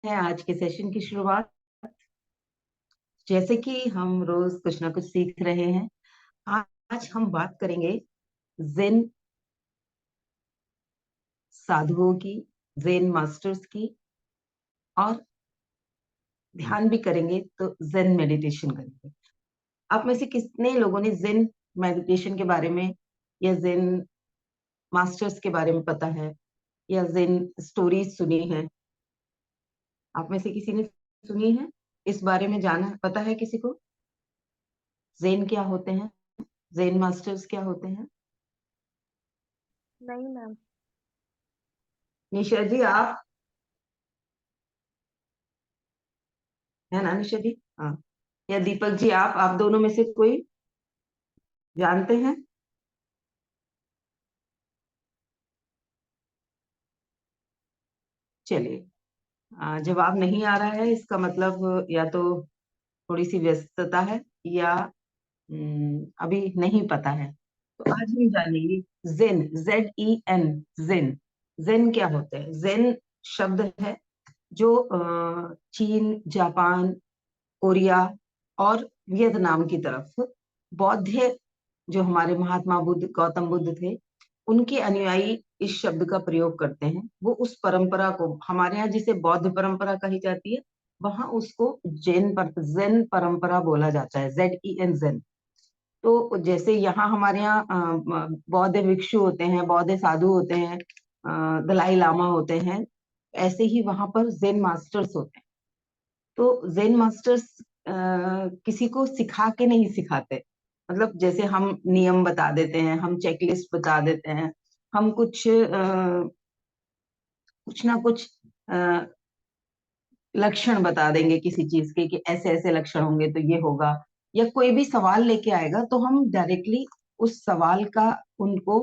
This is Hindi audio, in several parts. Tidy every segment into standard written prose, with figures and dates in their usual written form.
है आज के सेशन की शुरुआत। जैसे कि हम रोज कुछ ना कुछ सीख रहे हैं, आज हम बात करेंगे जेन साधुओं की, जेन मास्टर्स की, और ध्यान भी करेंगे तो जेन मेडिटेशन करेंगे। आप में से कितने लोगों ने जेन मेडिटेशन के बारे में या जेन मास्टर्स के बारे में पता है, या जेन स्टोरीज सुनी है? आप में से किसी ने सुनी है, इस बारे में जाना पता है किसी को? जेन क्या होते हैं, जेन मास्टर्स क्या होते हैं? नहीं मैम। निशा जी आप, है ना निशा जी? हाँ। या दीपक जी आप दोनों में से कोई जानते हैं? चलिए, जवाब नहीं आ रहा है, इसका मतलब या तो थोड़ी सी व्यस्तता है, या अभी नहीं पता है। तो आज हम जानेंगे जेन, ZEN, जेन। जेन क्या होते हैं? जेन शब्द है जो चीन, जापान, कोरिया और वियतनाम की तरफ बौद्ध, जो हमारे महात्मा बुद्ध, गौतम बुद्ध थे, उनके अनुयायी इस शब्द का प्रयोग करते हैं। वो उस परंपरा को, हमारे यहाँ जिसे बौद्ध परंपरा कही जाती है, वहां उसको जेन परंपरा बोला जाता है, ZEN, जेन। तो जैसे यहाँ हमारे यहाँ बौद्ध भिक्षु होते हैं, बौद्ध साधु होते हैं, दलाई लामा होते हैं, ऐसे ही वहां पर जेन मास्टर्स होते हैं। तो जेन मास्टर्स किसी को सिखा के नहीं सिखाते। मतलब जैसे हम नियम बता देते हैं, हम चेकलिस्ट बता देते हैं, हम कुछ ना कुछ अ, लक्षण बता देंगे किसी चीज के, कि ऐसे ऐसे लक्षण होंगे तो ये होगा। या कोई भी सवाल लेके आएगा तो हम डायरेक्टली उस सवाल का उनको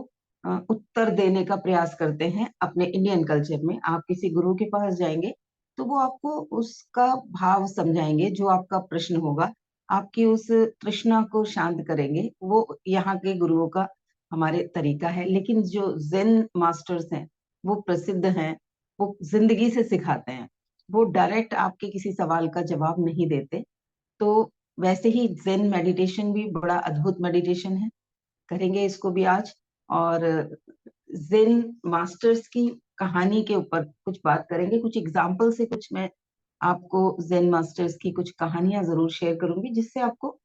उत्तर देने का प्रयास करते हैं। अपने इंडियन कल्चर में आप किसी गुरु के पास जाएंगे तो वो आपको उसका भाव समझाएंगे, जो आपका प्रश्न होगा, आपकी उस तृष्णा को शांत करेंगे। वो यहाँ के गुरुओं का हमारे तरीका है। लेकिन जो जेन मास्टर्स हैं वो प्रसिद्ध हैं, वो जिंदगी से सिखाते हैं। वो डायरेक्ट आपके किसी सवाल का जवाब नहीं देते। तो वैसे ही जेन मेडिटेशन भी बड़ा अद्भुत मेडिटेशन है, करेंगे इसको भी आज। और जेन मास्टर्स की कहानी के ऊपर कुछ बात करेंगे, कुछ एग्जाम्पल से। कुछ मैं आपको जेन मास्टर्स की कुछ कहानियां जरूर शेयर करूंगी, जिससे आपको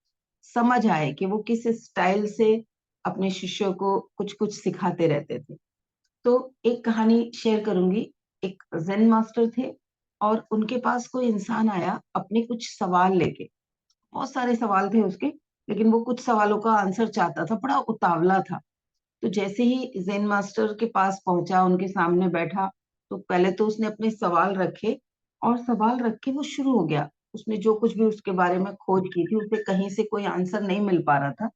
समझ आए कि वो किस स्टाइल से अपने शिष्यों को कुछ कुछ सिखाते रहते थे। तो एक कहानी शेयर करूंगी। एक जेन मास्टर थे, और उनके पास कोई इंसान आया अपने कुछ सवाल लेके। बहुत सारे सवाल थे उसके, लेकिन वो कुछ सवालों का आंसर चाहता था, बड़ा उतावला था। तो जैसे ही जेन मास्टर के पास पहुंचा, उनके सामने बैठा, तो पहले तो उसने अपने सवाल रखे, और सवाल रख के वो शुरू हो गया। उसने जो कुछ भी उसके बारे में खोज की थी, उसे कहीं से कोई आंसर नहीं मिल पा रहा था।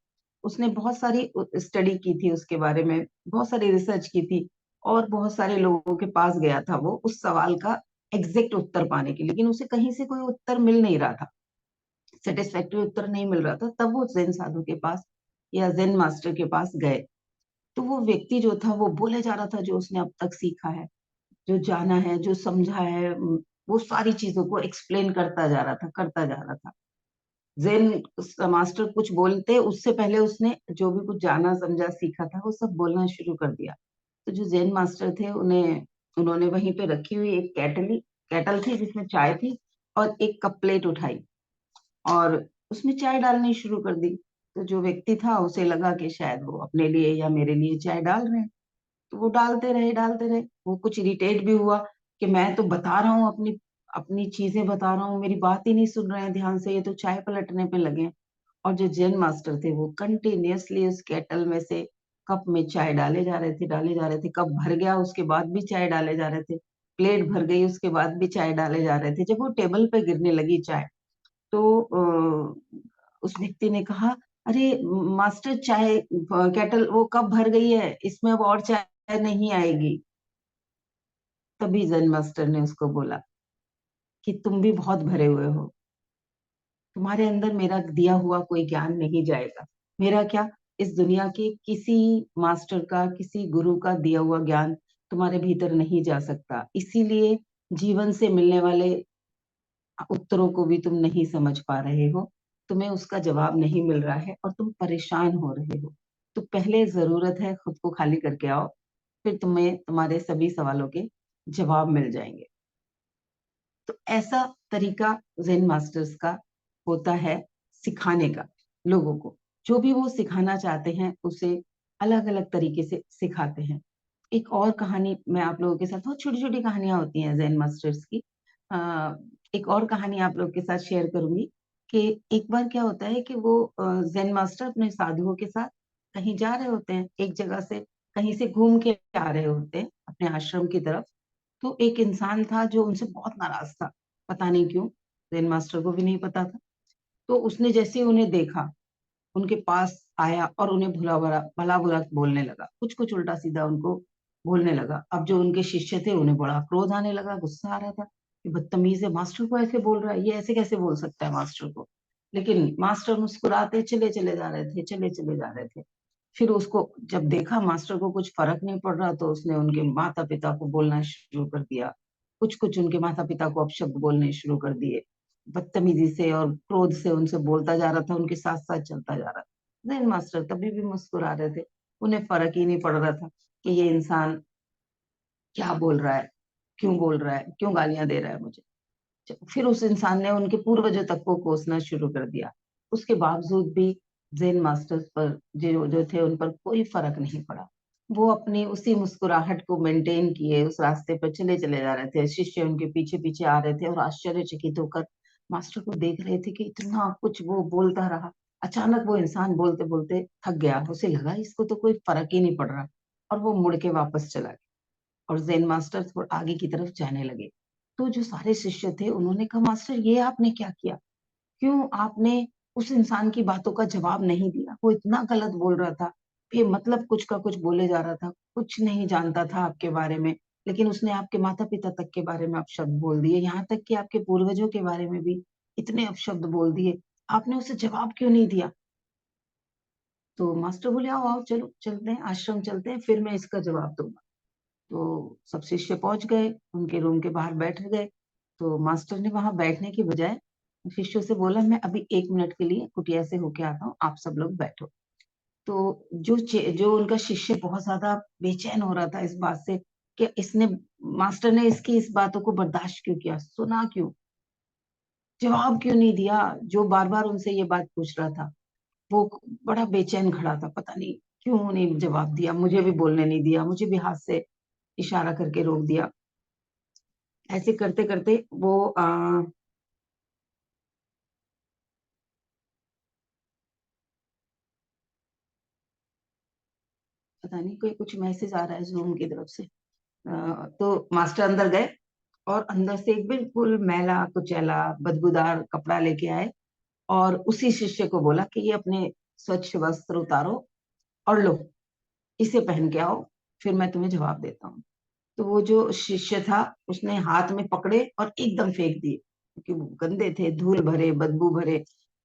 उसने बहुत सारी स्टडी की थी उसके बारे में, बहुत सारी रिसर्च की थी, और बहुत सारे लोगों के पास गया था वो उस सवाल का एग्जैक्ट उत्तर पाने के लिए। लेकिन उसे कहीं से कोई उत्तर मिल नहीं रहा था, सेटिस्फैक्टरी उत्तर नहीं मिल रहा था। तब वो जेन साधु के पास या जेन मास्टर के पास गए। तो वो व्यक्ति जो था वो बोले जा रहा था जो उसने अब तक सीखा है, जो जाना है, जो समझा है, वो सारी चीजों को एक्सप्लेन करता जा रहा था, करता जा रहा था। जेन मास्टर कुछ बोलते उससे पहले उसने जो भी कुछ जाना, समझा, सीखा था, वो सब बोलना शुरू कर दिया। तो जो जेन मास्टर थे, उन्होंने वहीं पे रखी हुई एक कैटल थी जिसमें चाय थी, और एक कप प्लेट उठाई और उसमें चाय डालनी शुरू कर दी। तो जो व्यक्ति था उसे लगा कि शायद वो अपने लिए या मेरे लिए चाय डाल रहे हैं। तो वो डालते रहे, डालते रहे। वो कुछ इरिटेट भी हुआ कि मैं तो बता रहा हूँ, अपनी अपनी चीजें बता रहा हूँ, मेरी बात ही नहीं सुन रहे हैं ध्यान से, ये तो चाय पलटने पे लगे हैं। और जो जेन मास्टर थे वो कंटिन्यूअसली उस केटल में से कप में चाय डाले जा रहे थे, डाले जा रहे थे। कप भर गया उसके बाद भी चाय डाले जा रहे थे, प्लेट भर गई उसके बाद भी चाय डाले जा रहे थे। जब वो टेबल पे गिरने लगी चाय, तो उस व्यक्ति ने कहा, अरे मास्टर, चाय केटल, वो कप भर गई है, इसमें अब और चाय नहीं आएगी। तभी जेन मास्टर ने उसको बोला कि तुम भी बहुत भरे हुए हो, तुम्हारे अंदर मेरा दिया हुआ कोई ज्ञान नहीं जाएगा। मेरा क्या, इस दुनिया के किसी मास्टर का, किसी गुरु का दिया हुआ ज्ञान तुम्हारे भीतर नहीं जा सकता। इसीलिए जीवन से मिलने वाले उत्तरों को भी तुम नहीं समझ पा रहे हो, तुम्हें उसका जवाब नहीं मिल रहा है और तुम परेशान हो रहे हो, तो पहले जरूरत है खुद को खाली करके आओ, फिर तुम्हें तुम्हारे सभी सवालों के जवाब मिल जाएंगे। तो ऐसा तरीका जेन मास्टर्स का होता है सिखाने का, लोगों को जो भी वो सिखाना चाहते हैं उसे अलग अलग तरीके से सिखाते हैं। एक और कहानी मैं आप लोगों के साथ, बहुत छोटी छोटी कहानियां होती हैं जेन मास्टर्स की। आ, एक और कहानी आप लोगों के साथ शेयर करूंगी कि एक बार क्या होता है कि वो जेन मास्टर अपने साधुओं के साथ कहीं जा रहे होते हैं, एक जगह से कहीं से घूम के आ रहे होते हैं अपने आश्रम की तरफ। तो एक इंसान था जो उनसे बहुत नाराज था, पता नहीं क्यों, जेन मास्टर को भी नहीं पता था। तो उसने जैसे ही उन्हें देखा, उनके पास आया और उन्हें भला भला भला बुरा बोलने लगा, कुछ कुछ उल्टा सीधा उनको बोलने लगा। अब जो उनके शिष्य थे उन्हें बड़ा क्रोध आने लगा, गुस्सा आ रहा था कि बदतमीज है, मास्टर को ऐसे बोल रहा है, ये ऐसे कैसे बोल सकता है मास्टर को। लेकिन मास्टर मुस्कुराते चले चले जा रहे थे, चले चले जा रहे थे। फिर उसको जब देखा मास्टर को कुछ फर्क नहीं पड़ रहा, तो उसने उनके माता पिता को बोलना शुरू कर दिया। कुछ कुछ उनके माता पिता को अपशब्द बोलने शुरू कर दिए, बदतमीजी से और क्रोध से उनसे बोलता जा रहा था, उनके साथ साथ चलता जा रहा था। जैन मास्टर तभी भी मुस्कुरा रहे थे, उन्हें फर्क ही नहीं पड़ रहा था कि ये इंसान क्या बोल रहा है, क्यों बोल रहा है, क्यों गालियां दे रहा है मुझे। फिर उस इंसान ने उनके पूर्वजों तक को कोसना शुरू कर दिया। उसके बावजूद भी जेन मास्टर्स पर जो जो थे उन पर कोई फर्क नहीं पड़ा। वो अपनी उसी मुस्कुराहट को मेंटेन किए उस रास्ते पर चले चले जा रहे थे, शिष्य उनके पीछे पीछे आ रहे थे और आश्चर्यचकित होकर मास्टर को देख रहे थे कि इतना कुछ वो बोलता रहा। अचानक वो इंसान बोलते बोलते थक गया, उसे लगा इसको तो कोई फर्क ही नहीं पड़ रहा, और वो मुड़ के वापस चला गया और जेन मास्टर थोड़ा आगे की तरफ जाने लगे। तो जो सारे शिष्य थे उन्होंने कहा, मास्टर ये आपने क्या किया, क्यों आपने उस इंसान की बातों का जवाब नहीं दिया, वो इतना गलत बोल रहा था, मतलब कुछ का कुछ बोले जा रहा था, कुछ नहीं जानता था आपके बारे में, लेकिन उसने आपके माता पिता तक के बारे में अपशब्द बोल दिए, यहाँ तक कि आपके पूर्वजों के बारे में भी इतने अपशब्द बोल दिए, आपने उसे जवाब क्यों नहीं दिया। तो मास्टर बोले, आओ आओ चलो चलते हैं, आश्रम चलते हैं, फिर मैं इसका जवाब दूंगा। तो सब शिष्य पहुंच गए, उनके रूम के बाहर बैठ गए। तो मास्टर ने वहां बैठने की बजाय शिष्यों से बोला, मैं अभी 1 मिनट के लिए कुटिया से होके आता हूँ, आप सब लोग बैठो। तो जो उनका शिष्य बहुत ज्यादा बेचैन हो रहा था इस बात से कि इसने, मास्टर ने इसकी इस बातों को बर्दाश्त क्यों किया, सुना क्यों, जवाब क्यों नहीं दिया, जो बार बार उनसे ये बात पूछ रहा था, वो बड़ा बेचैन खड़ा था, पता नहीं क्यों नहीं जवाब दिया, मुझे भी बोलने नहीं दिया, मुझे भी हाथ से इशारा करके रोक दिया। ऐसे करते करते वो पता नहीं कोई कुछ मैसेज आ रहा है जूम की तरफ से। तो मास्टर अंदर गए और अंदर से एक बिल्कुल मैला कुचैला बदबूदार कपड़ा लेके आए और उसी शिष्य को बोला कि ये अपने स्वच्छ वस्त्र उतारो और लो, इसे पहन के आओ, फिर मैं तुम्हें जवाब देता हूँ। तो वो जो शिष्य था उसने हाथ में पकड़े और एकदम फेंक दिए, क्योंकि वो गंदे थे, धूल भरे, बदबू भरे,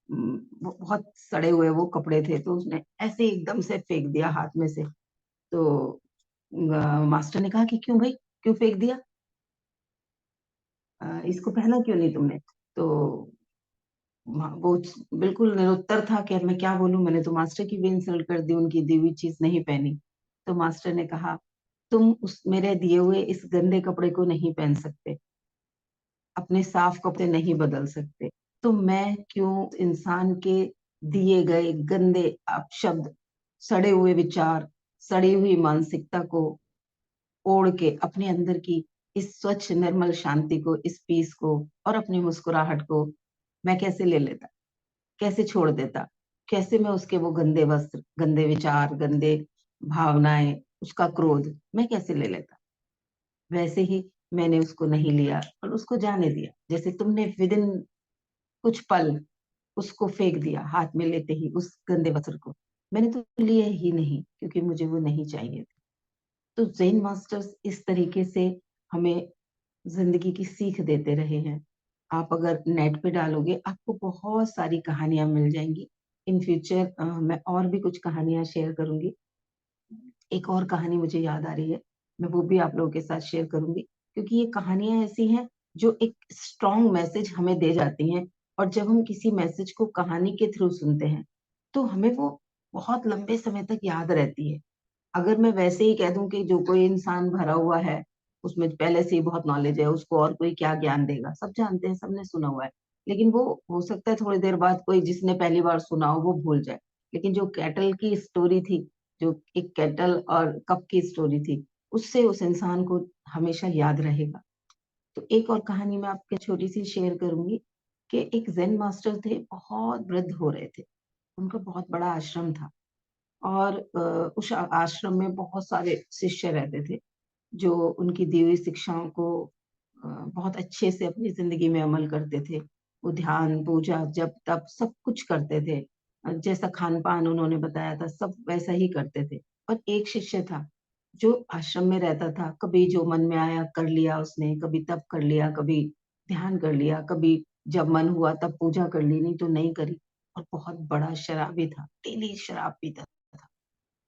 वो बहुत सड़े हुए वो कपड़े थे, तो उसने ऐसे एकदम से फेंक दिया हाथ में से। तो मास्टर ने कहा कि क्यों भाई, क्यों फेंक दिया, इसको पहना क्यों नहीं तुमने। तो वो बिल्कुल निरुत्तर था कि अब मैं क्या बोलूं, मैंने तो मास्टर की भी इंसल्ट कर दी, उनकी दी हुई चीज नहीं पहनी। तो मास्टर ने कहा, तुम उस मेरे दिए हुए इस गंदे कपड़े को नहीं पहन सकते, अपने साफ कपड़े नहीं बदल सकते, तो मैं क्यों इंसान के दिए गए गंदे अपशब्द, सड़े हुए विचार, सड़ी हुई मानसिकता को ओढ़ के अपने अंदर की इस स्वच्छ निर्मल शांति को, इस पीस को और अपनी मुस्कुराहट को मैं कैसे ले लेता, कैसे छोड़ देता, कैसे मैं उसके वो गंदे वस्त्र, गंदे विचार, गंदे भावनाएं, उसका क्रोध मैं कैसे ले लेता। वैसे ही मैंने उसको नहीं लिया और उसको जाने दिया, जैसे तुमने विदिन कुछ पल उसको फेंक दिया हाथ में लेते ही उस गंदे वस्त्र को, मैंने तो लिए ही नहीं क्योंकि मुझे वो नहीं चाहिए थे। तो ज़ेन मास्टर्स इस तरीके से हमें जिंदगी की सीख देते रहे हैं। आप अगर नेट पे डालोगे आपको बहुत सारी कहानियां मिल जाएंगी। इन फ्यूचर मैं और भी कुछ कहानियां शेयर करूंगी। एक और कहानी मुझे याद आ रही है, मैं वो भी आप लोगों के साथ शेयर करूंगी, क्योंकि ये कहानियां ऐसी हैं जो एक स्ट्रॉन्ग मैसेज हमें दे जाती हैं। और जब हम किसी मैसेज को कहानी के थ्रू सुनते हैं तो हमें वो बहुत लंबे समय तक याद रहती है। अगर मैं वैसे ही कह दूं कि जो कोई इंसान भरा हुआ है, उसमें पहले से ही बहुत नॉलेज है, उसको और कोई क्या ज्ञान देगा, सब जानते हैं, सबने सुना हुआ है। लेकिन वो हो सकता है थोड़ी देर बाद कोई जिसने पहली बार सुना हो वो भूल जाए। लेकिन जो कैटल की स्टोरी थी, जो एक कैटल और कप की स्टोरी थी, उससे उस इंसान को हमेशा याद रहेगा। तो एक और कहानी मैं आपके छोटी सी शेयर करूंगी कि एक जेन मास्टर थे, बहुत वृद्ध हो रहे थे। उनका बहुत बड़ा आश्रम था और उस आश्रम में बहुत सारे शिष्य रहते थे जो उनकी दी हुई शिक्षाओं को बहुत अच्छे से अपनी जिंदगी में अमल करते थे। वो ध्यान, पूजा, जप, तप सब कुछ करते थे। जैसा खान पान उन्होंने बताया था सब वैसा ही करते थे। और एक शिष्य था जो आश्रम में रहता था, कभी जो मन में आया कर लिया उसने, कभी तप कर लिया, कभी ध्यान कर लिया, कभी जब मन हुआ तब पूजा कर ली, नहीं तो नहीं करी। और बहुत बड़ा शराबी था, डेली शराब पीता था।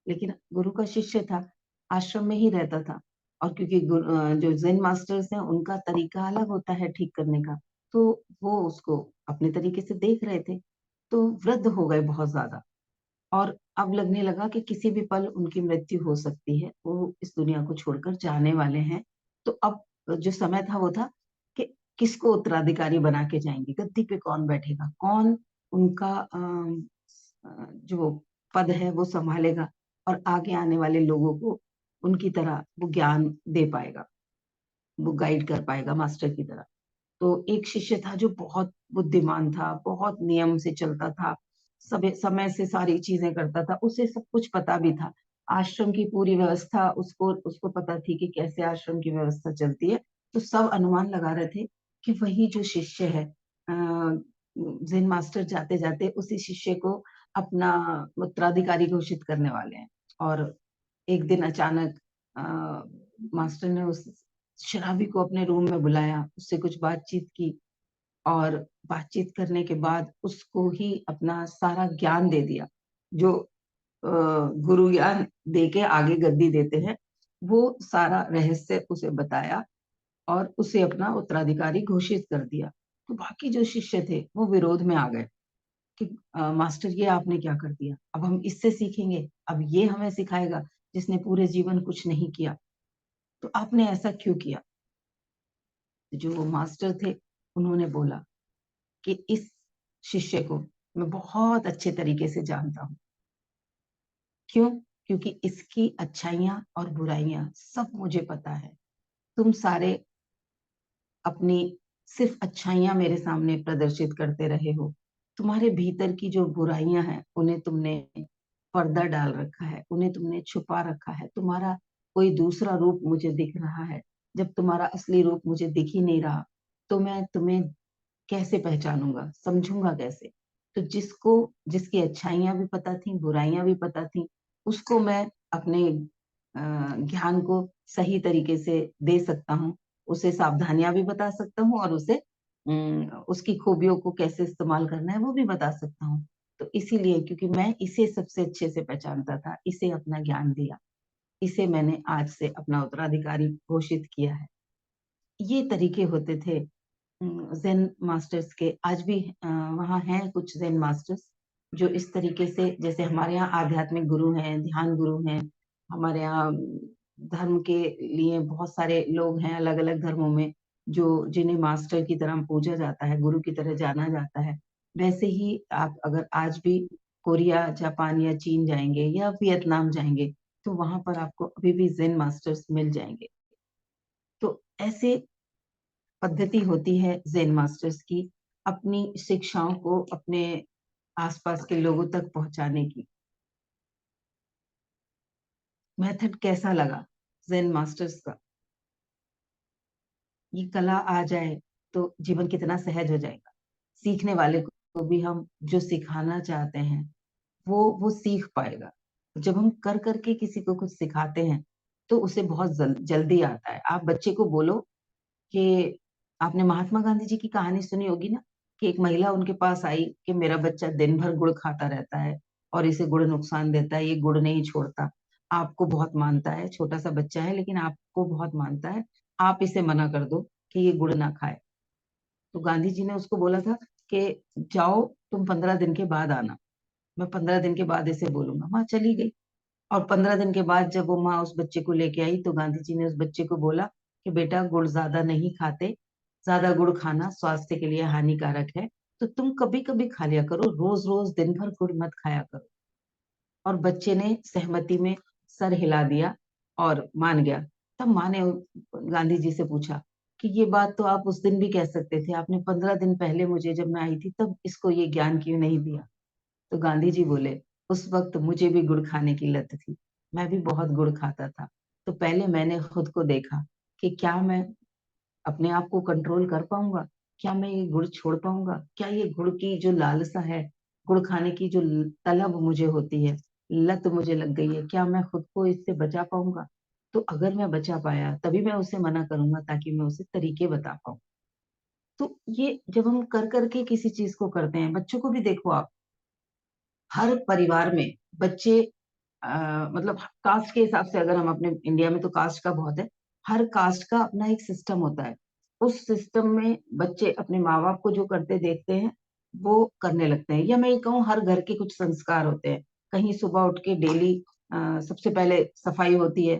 लेकिन गुरु का शिष्य था, आश्रम में ही रहता था। और क्योंकि जो जेन मास्टर्स हैं उनका तरीका अलग होता है ठीक करने का, तो वो उसको अपने तरीके से देख रहे थे। तो वृद्ध हो गए बहुत ज्यादा, और अब लगने लगा कि किसी भी पल उनकी मृत्यु हो सकती है, वो इस दुनिया को छोड़कर जाने वाले हैं। तो अब जो समय था वो था कि किसको उत्तराधिकारी बना के जाएंगे, गद्दी पे कौन बैठेगा, कौन उनका जो पद है वो संभालेगा और आगे आने वाले लोगों को उनकी तरह वो ज्ञान दे पाएगा, वो गाइड कर पाएगा मास्टर की तरह। तो एक शिष्य था जो बहुत बुद्धिमान था, बहुत नियम से चलता था, सब समय से सारी चीजें करता था, उसे सब कुछ पता भी था। आश्रम की पूरी व्यवस्था उसको उसको पता थी कि कैसे आश्रम की व्यवस्था चलती है। तो सब अनुमान लगा रहे थे कि वही जो शिष्य है, जिन मास्टर जाते जाते उसी शिष्य को अपना उत्तराधिकारी घोषित करने वाले हैं। और एक दिन अचानक अ, मास्टर ने उस शराबी को अपने रूम में बुलाया, उससे कुछ बातचीत की, और बातचीत करने के बाद उसको ही अपना सारा ज्ञान दे दिया, जो गुरु ज्ञान दे के आगे गद्दी देते हैं। वो सारा रहस्य उसे बताया और उसे अपना उत्तराधिकारी घोषित कर दिया। तो बाकी जो शिष्य थे वो विरोध में आ गए कि मास्टर ये आपने क्या कर दिया, अब हम इससे सीखेंगे, अब ये हमें सिखाएगा जिसने पूरे जीवन कुछ नहीं किया, तो आपने ऐसा क्यों किया। जो वो मास्टर थे उन्होंने बोला कि इस शिष्य को मैं बहुत अच्छे तरीके से जानता हूँ। क्यों? क्योंकि इसकी अच्छाइयां और बुराइयां सब मुझे पता है। तुम सारे अपनी सिर्फ अच्छाइयां मेरे सामने प्रदर्शित करते रहे हो, तुम्हारे भीतर की जो बुराइयां हैं उन्हें तुमने पर्दा डाल रखा है, उन्हें तुमने छुपा रखा है। तुम्हारा कोई दूसरा रूप मुझे दिख रहा है। जब तुम्हारा असली रूप मुझे दिख ही नहीं रहा तो मैं तुम्हें कैसे पहचानूंगा, समझूंगा कैसे। तो जिसको जिसकी अच्छाइयां भी पता थी, बुराइयां भी पता थी, उसको मैं अपने ज्ञान को सही तरीके से दे सकता हूँ, उसे सावधानियां भी बता सकता हूँ, और उसे उसकी खूबियों को कैसे इस्तेमाल करना है वो भी बता सकता हूँ। तो इसीलिए, क्योंकि मैं इसे सबसे अच्छे से पहचानता था, इसे अपना ज्ञान दिया, इसे मैंने आज से अपना उत्तराधिकारी घोषित किया है। ये तरीके होते थे जेन मास्टर्स के। आज भी वहाँ हैं कुछ जेन मास्टर्स जो इस तरीके से, जैसे हमारे यहाँ आध्यात्मिक गुरु हैं, ध्यान गुरु हैं, हमारे यहाँ धर्म के लिए बहुत सारे लोग हैं अलग अलग धर्मों में, जो जिन्हें मास्टर की तरह पूजा जाता है, गुरु की तरह जाना जाता है। वैसे ही आप अगर आज भी कोरिया, जापान या चीन जाएंगे या वियतनाम जाएंगे तो वहां पर आपको अभी भी जेन मास्टर्स मिल जाएंगे। तो ऐसे पद्धति होती है जेन मास्टर्स की, अपनी शिक्षाओं को अपने आसपास के लोगों तक पहुंचाने की। मेथड कैसा लगा जेन मास्टर्स का? ये कला आ जाए तो जीवन कितना सहज हो जाएगा। सीखने वाले को भी हम जो सिखाना चाहते हैं वो सीख पाएगा। जब हम कर करके किसी को कुछ सिखाते हैं तो उसे बहुत जल्दी आता है। आप बच्चे को बोलो कि आपने महात्मा गांधी जी की कहानी सुनी होगी ना, कि एक महिला उनके पास आई कि मेरा बच्चा दिन भर गुड़ खाता रहता है और इसे गुड़ नुकसान देता है, ये गुड़ नहीं छोड़ता, आपको बहुत मानता है, छोटा सा बच्चा है लेकिन आपको बहुत मानता है, आप इसे मना कर दो कि ये गुड़ ना खाए। तो गांधी जी ने उसको बोला था कि जाओ तुम 15 दिन के बाद आना, मैं 15 दिन के बाद इसे बोलूंगा। माँ चली गई, और 15 दिन के बाद जब वो माँ उस बच्चे को लेके आई तो गांधी जी ने उस बच्चे को बोला कि बेटा गुड़ ज्यादा नहीं खाते, ज्यादा गुड़ खाना स्वास्थ्य के लिए हानिकारक है, तो तुम कभी कभी खा लिया करो, रोज रोज दिन भर गुड़ मत खाया करो। और बच्चे ने सहमति में सर हिला दिया और मान गया। तब माँ ने गांधी जी से पूछा कि ये बात तो आप उस दिन भी कह सकते थे, आपने 15 दिन पहले मुझे जब मैं आई थी तब इसको ये ज्ञान क्यों नहीं दिया। तो गांधी जी बोले, उस वक्त मुझे भी गुड़ खाने की लत थी, मैं भी बहुत गुड़ खाता था। तो पहले मैंने खुद को देखा कि क्या मैं अपने आप को कंट्रोल कर पाऊंगा, क्या मैं ये गुड़ छोड़ पाऊंगा, क्या ये गुड़ की जो लालसा है, गुड़ खाने की जो तलब मुझे होती है, लत मुझे लग गई है, क्या मैं खुद को इससे बचा पाऊंगा। तो अगर मैं बचा पाया तभी मैं उसे मना करूंगा, ताकि मैं उसे तरीके बता पाऊं। तो ये जब हम कर करके किसी चीज को करते हैं, बच्चों को भी देखो आप, हर परिवार में बच्चे मतलब कास्ट के हिसाब से, अगर हम अपने इंडिया में तो कास्ट का बहुत है, हर कास्ट का अपना एक सिस्टम होता है। उस सिस्टम में बच्चे अपने माँ बाप को जो करते देखते हैं वो करने लगते हैं, या मैं ये कहूँ हर घर के कुछ संस्कार होते हैं। कहीं सुबह उठ के डेली सबसे पहले सफाई होती है,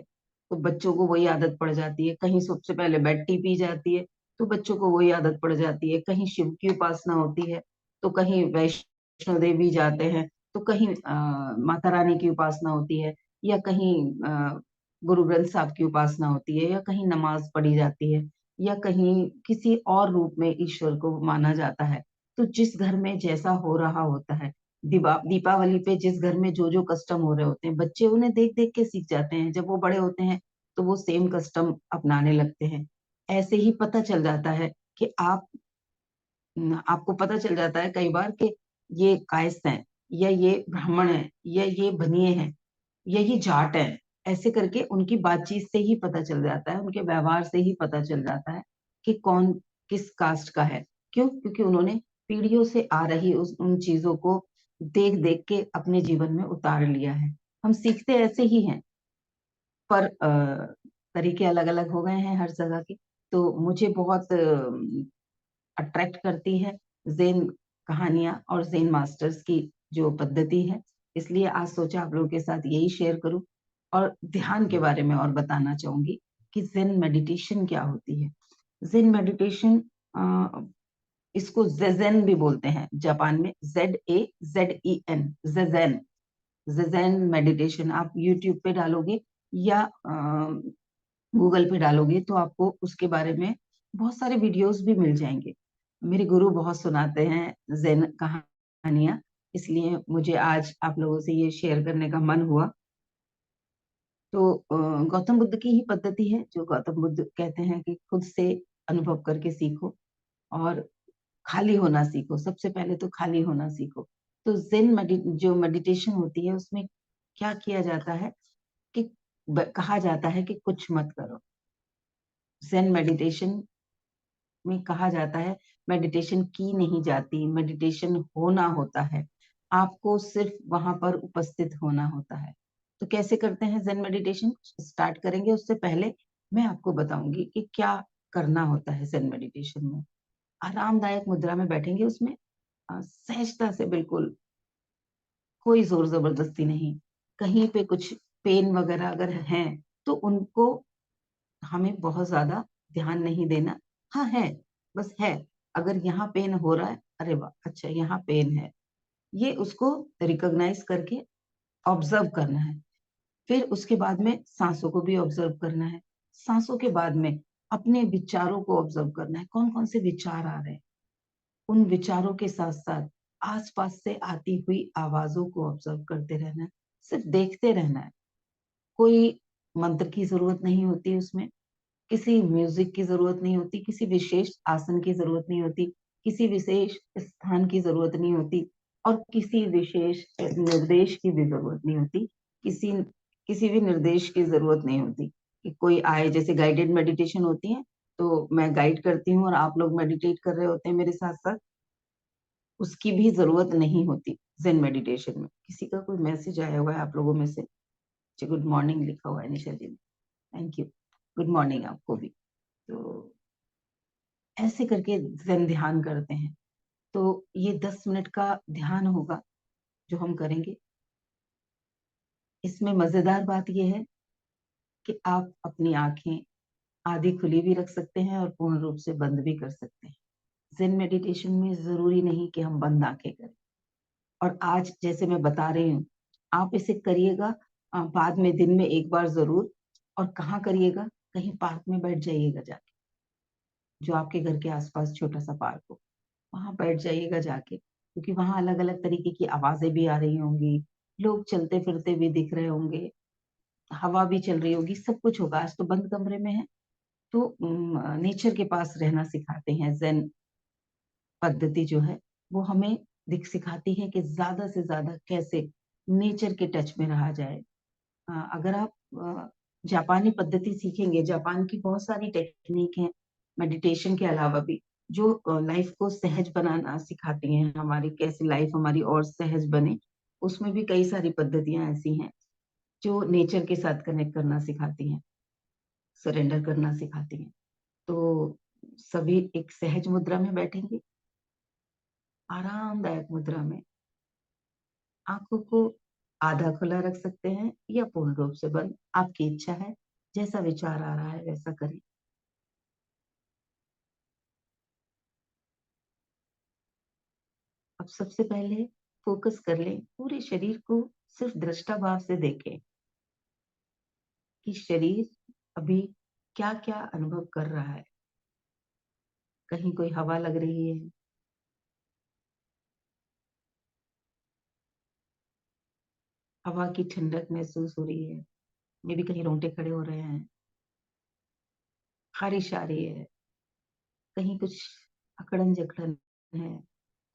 तो बच्चों को वही आदत पड़ जाती है। कहीं सबसे पहले बेड टी पी जाती है, तो बच्चों को वही आदत पड़ जाती है। कहीं शिव की उपासना होती है, तो कहीं वैष्णो देवी जाते हैं, तो कहीं माता रानी की उपासना होती है, या कहीं गुरु ग्रंथ साहब की उपासना होती है, या कहीं नमाज पढ़ी जाती है, या कहीं किसी और रूप में ईश्वर को माना जाता है। तो जिस घर में जैसा हो रहा होता है, दीपावली पे जिस घर में जो जो कस्टम हो रहे होते हैं, बच्चे उन्हें देख देख के सीख जाते हैं। जब वो बड़े होते हैं तो वो सेम कस्टम अपनाने लगते हैं। ऐसे ही पता चल जाता है कि आपको पता चल जाता है कई बार कि ये कायस्थ हैं, या ये ब्राह्मण हैं, या ये बनिए हैं, या ये जाट हैं। ऐसे करके उनकी बातचीत से ही पता चल जाता है, उनके व्यवहार से ही पता चल जाता है कि कौन किस कास्ट का है। क्यों? क्योंकि उन्होंने पीढ़ियों से आ रही उन चीजों को देख देख के अपने जीवन में उतार लिया है। हम सीखते ऐसे ही हैं, पर तरीके अलग अलग हो गए हैं हर जगह के। तो मुझे बहुत अट्रैक्ट करती है जेन कहानियां और जेन मास्टर्स की जो पद्धति है। इसलिए आज सोचा आप लोगों के साथ यही शेयर करूं, और ध्यान के बारे में और बताना चाहूंगी कि जेन मेडिटेशन क्या होती है। जेन मेडिटेशन, इसको जेजेन भी बोलते हैं जापान में, ZAZEN, जेजेन। जेजेन मेडिटेशन आप यूट्यूब पे डालोगे या गूगल पे डालोगे तो आपको उसके बारे में बहुत सारे वीडियोस भी मिल जाएंगे। मेरे गुरु बहुत सुनाते हैं ज़ेन कहानियां, इसलिए मुझे आज आप लोगों से ये शेयर करने का मन हुआ। तो गौतम बुद्ध की ही पद्धति है, जो गौतम बुद्ध कहते हैं कि खुद से अनुभव करके सीखो और खाली होना सीखो। सबसे पहले तो खाली होना सीखो। तो जो मेडिटेशन होती है उसमें क्या किया जाता है कि कहा जाता है कि कुछ मत करो। zen मेडिटेशन में कहा जाता है मेडिटेशन की नहीं जाती, मेडिटेशन होना होता है। आपको सिर्फ वहां पर उपस्थित होना होता है। तो कैसे करते हैं zen मेडिटेशन, स्टार्ट करेंगे उससे पहले मैं आपको बताऊंगी कि क्या करना होता है zen मेडिटेशन में। आरामदायक मुद्रा में बैठेंगे, उसमें सहजता से, बिल्कुल कोई जोर जबरदस्ती नहीं। कहीं पे कुछ पेन वगैरह अगर है तो उनको हमें बहुत ज्यादा ध्यान नहीं देना। हाँ है, बस है। अगर यहाँ पेन हो रहा है, अरे वाह अच्छा यहाँ पेन है, ये उसको रिकॉग्नाइज करके ऑब्जर्व करना है। फिर उसके बाद में सांसों को भी ऑब्जर्व करना है। सांसों के बाद में अपने विचारों को ऑब्जर्व करना है, कौन कौन से विचार आ रहे हैं। उन विचारों के साथ साथ आसपास से आती हुई आवाजों को ऑब्जर्व करते रहना है, सिर्फ देखते रहना है। कोई मंत्र की जरूरत नहीं होती उसमें, किसी म्यूजिक की जरूरत नहीं होती, किसी विशेष आसन की जरूरत नहीं होती, किसी विशेष स्थान की जरूरत नहीं होती, और किसी विशेष निर्देश की भी जरूरत नहीं होती। किसी किसी भी निर्देश की जरूरत नहीं होती कि कोई आए। जैसे गाइडेड मेडिटेशन होती है, तो मैं गाइड करती हूँ और आप लोग मेडिटेट कर रहे होते हैं मेरे साथ साथ, उसकी भी जरूरत नहीं होती। जेन मेडिटेशन में किसी का कोई मैसेज आया हुआ है आप लोगों में से? गुड मॉर्निंग लिखा हुआ है निशा जी ने, थैंक यू। गुड मॉर्निंग आपको भी। तो ऐसे करके जन ध्यान करते हैं। तो ये 10 मिनट का ध्यान होगा जो हम करेंगे। इसमें मजेदार बात यह है कि आप अपनी आंखें आधी खुली भी रख सकते हैं और पूर्ण रूप से बंद भी कर सकते हैं। जेन मेडिटेशन में जरूरी नहीं कि हम बंद आंखें करें। और आज जैसे मैं बता रही हूँ, आप इसे करिएगा बाद में दिन में एक बार जरूर। और कहाँ करिएगा? कहीं पार्क में बैठ जाइएगा जाके, जो आपके घर के आसपास छोटा सा पार्क हो, वहां बैठ जाइएगा जाके, क्योंकि वहां अलग अलग तरीके की आवाजें भी आ रही होंगी, लोग चलते फिरते भी दिख रहे होंगे, हवा भी चल रही होगी, सब कुछ होगा। आज तो बंद कमरे में है, तो नेचर के पास रहना सिखाते हैं। जेन पद्धति जो है वो हमें दिख सिखाती है कि ज्यादा से ज्यादा कैसे नेचर के टच में रहा जाए। अगर आप जापानी पद्धति सीखेंगे, जापान की बहुत सारी टेक्निक है मेडिटेशन के अलावा भी, जो लाइफ को सहज बनाना सिखाती हैं, हमारी कैसे लाइफ हमारी और सहज बने। उसमें भी कई सारी पद्धतियां ऐसी हैं जो नेचर के साथ कनेक्ट करना सिखाती हैं, सरेंडर करना सिखाती हैं। तो सभी एक सहज मुद्रा में बैठेंगे, आरामदायक मुद्रा में। आंखों को आधा खुला रख सकते हैं या पूर्ण रूप से बंद, आपकी इच्छा है। जैसा विचार आ रहा है वैसा करें। अब सबसे पहले फोकस कर लें, पूरे शरीर को सिर्फ दृष्टा भाव से देखें कि शरीर अभी क्या क्या अनुभव कर रहा है। कहीं कोई हवा लग रही है, हवा की ठंडक महसूस हो रही है, मे भी कहीं रोंगटे खड़े हो रहे हैं, खारिश आ रही है, कहीं कुछ अकड़न जकड़न है,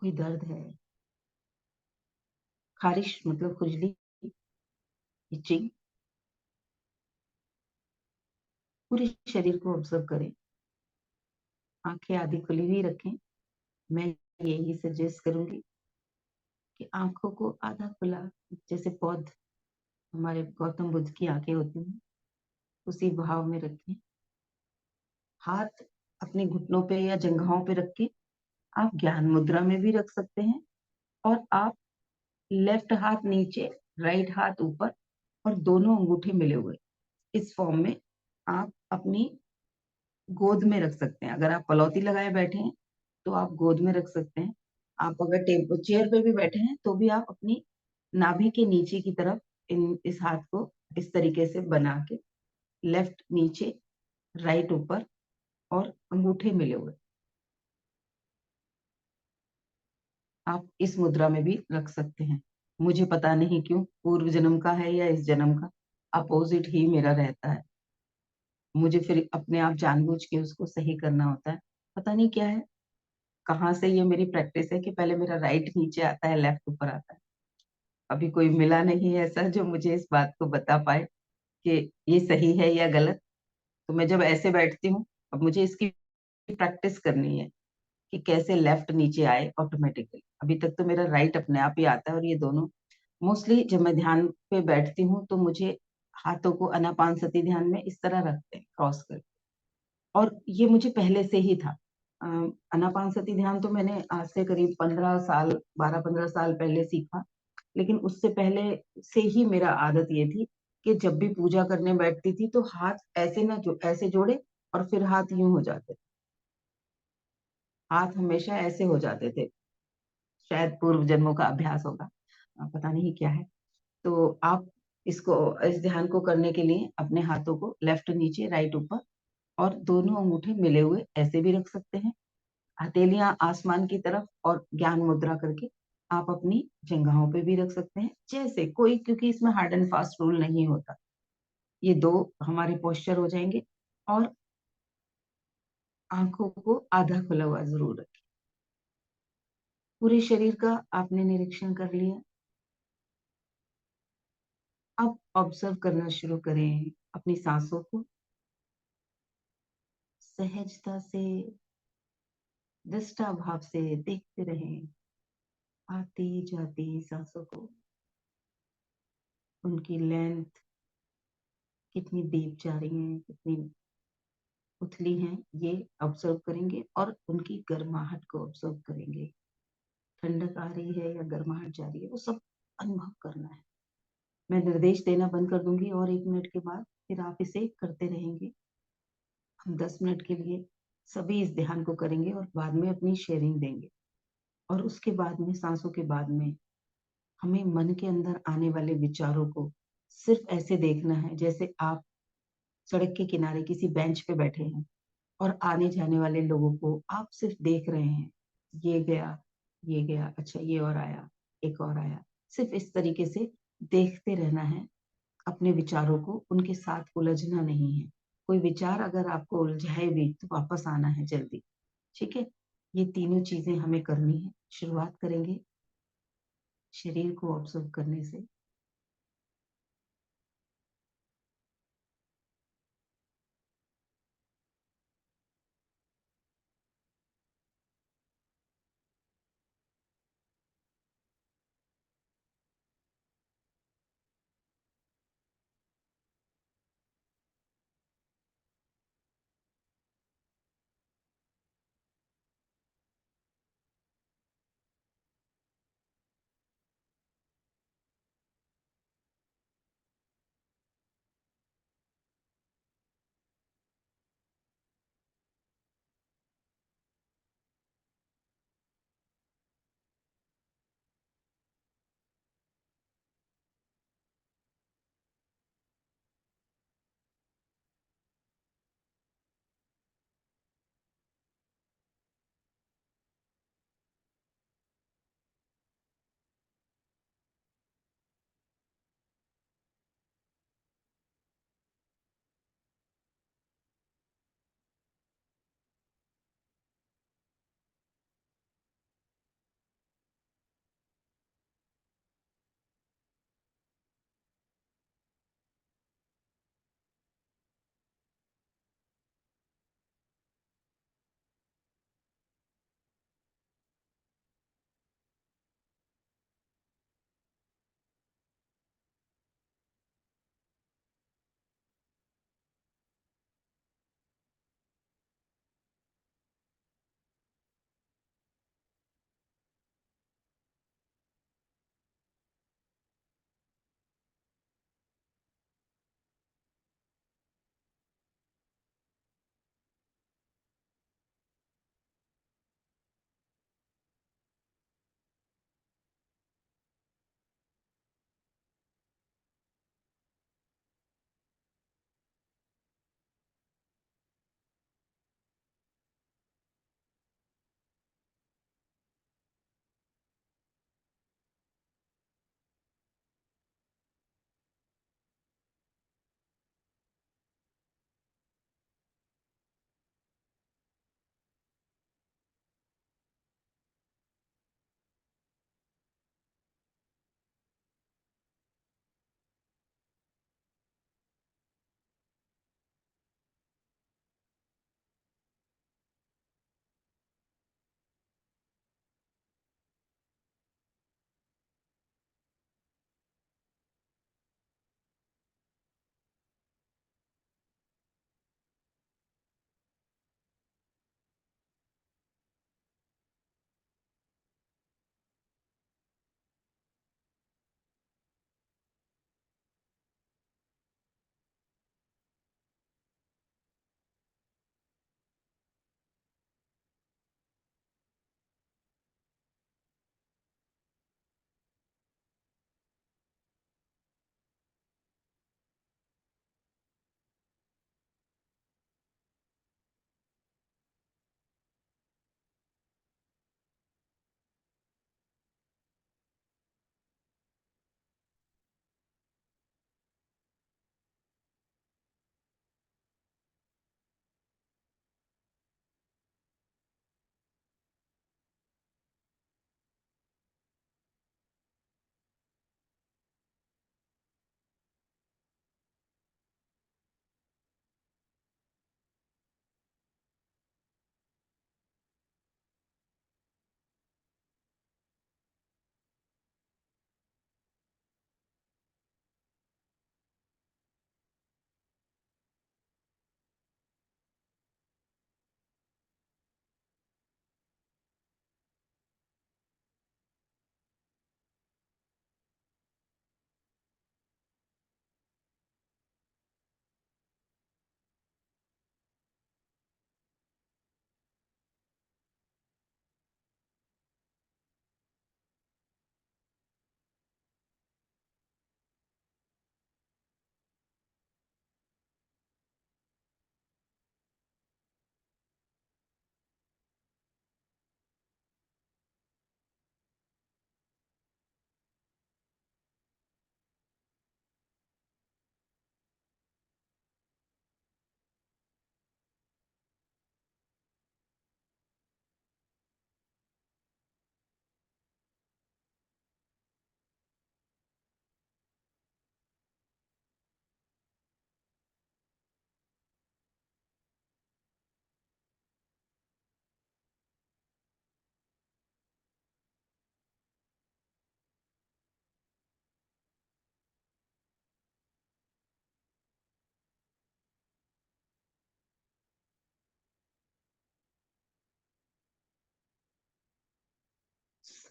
कोई दर्द है। खारिश मतलब खुजली, इचिंग। पूरे शरीर को ऑब्जर्व करें, आंखें आधी खुली हुई रखें। मैं यही सजेस्ट करूंगी कि आंखों को आधा खुला, जैसे बौद्ध हमारे गौतम बुद्ध की आंखें होती हैं, उसी भाव में रखें। हाथ अपने घुटनों पे या जंघाओं पे रख के आप ज्ञान मुद्रा में भी रख सकते हैं। और आप लेफ्ट हाथ नीचे, राइट हाथ ऊपर, और दोनों अंगूठे मिले हुए, इस फॉर्म में आप अपनी गोद में रख सकते हैं। अगर आप पलौती लगाए बैठे हैं तो आप गोद में रख सकते हैं। आप अगर टेबल चेयर पे भी बैठे हैं तो भी आप अपनी नाभि के नीचे की तरफ इस हाथ को इस तरीके से बना के, लेफ्ट नीचे, राइट ऊपर, और अंगूठे मिले हुए, आप इस मुद्रा में भी रख सकते हैं। मुझे पता नहीं क्यों, पूर्व जन्म का है या इस जन्म का, अपोजिट ही मेरा रहता है। मुझे फिर अपने आप जानबूझ के उसको सही करना होता है। पता नहीं क्या है, कहाँ से ये मेरी प्रैक्टिस है कि पहले मेरा राइट नीचे आता है, लेफ्ट ऊपर आता है। अभी कोई मिला नहीं है ऐसा जो मुझे इस बात को बता पाए कि ये सही है या गलत। तो मैं जब ऐसे बैठती हूँ, अब मुझे इसकी प्रैक्टिस करनी है कि कैसे लेफ्ट नीचे आए ऑटोमेटिकली। अभी तक तो मेरा राइट अपने आप ही आता है, और ये दोनों मोस्टली जब मैं ध्यान पे बैठती हूँ तो मुझे हाथों को अनापानसती ध्यान में इस तरह रखते हैं, क्रॉस कर। और ये मुझे पहले से ही था। अनापानसती ध्यान तो मैंने आज से करीब 15 साल, 12-15 साल पहले सीखा। लेकिन उससे पहले से ही मेरा आदत ये थी कि जब भी पूजा करने बैठती थी तो हाथ ऐसे ना, जो ऐसे जोड़े और फिर हाथ यूं हो जाते, हाथ हमेशा ऐसे हो जाते थे। शायद पूर्व जन्मों का अभ्यास होगा, पता नहीं क्या है। तो आप इसको, इस ध्यान को करने के लिए अपने हाथों को लेफ्ट नीचे, राइट ऊपर, और दोनों अंगूठे मिले हुए ऐसे भी रख सकते हैं, हथेलियां आसमान की तरफ, और ज्ञान मुद्रा करके आप अपनी जंघाओं पे भी रख सकते हैं। जैसे कोई, क्योंकि इसमें हार्ड एंड फास्ट रूल नहीं होता, ये दो हमारे पोस्चर हो जाएंगे। और आंखों को आधा खुला हुआ जरूर रखें। पूरे शरीर का आपने निरीक्षण कर लिया। अब ऑब्जर्व करना शुरू करें अपनी सांसों को। सहजता से, दृष्टा भाव से देखते रहें आती जाती सांसों को, उनकी लेंथ कितनी डीप जा रही है, कितनी उथली हैं, ये ऑब्जर्व करेंगे और उनकी गर्माहट को ऑब्जर्व करेंगे। ठंडक आ रही है या गर्माहट जा रही है, वो सब अनुभव करना है। मैं निर्देश देना बंद कर दूंगी और 1 मिनट के बाद फिर आप इसे करते रहेंगे। हम 10 मिनट के लिए सभी इस ध्यान को करेंगे और बाद में अपनी शेयरिंग देंगे। और उसके बाद में, सांसों के बाद में, हमें मन के अंदर आने वाले विचारों को सिर्फ ऐसे देखना है जैसे आप सड़क के किनारे किसी बेंच पे बैठे हैं और आने जाने वाले लोगों को आप सिर्फ देख रहे हैं। ये गया, अच्छा ये और आया, एक और आया। सिर्फ इस तरीके से देखते रहना है अपने विचारों को, उनके साथ उलझना नहीं है। कोई विचार अगर आपको उलझाए भी तो वापस आना है जल्दी। ठीक है। ये तीनों चीजें हमें करनी है। शुरुआत करेंगे शरीर को ऑब्जर्व करने से।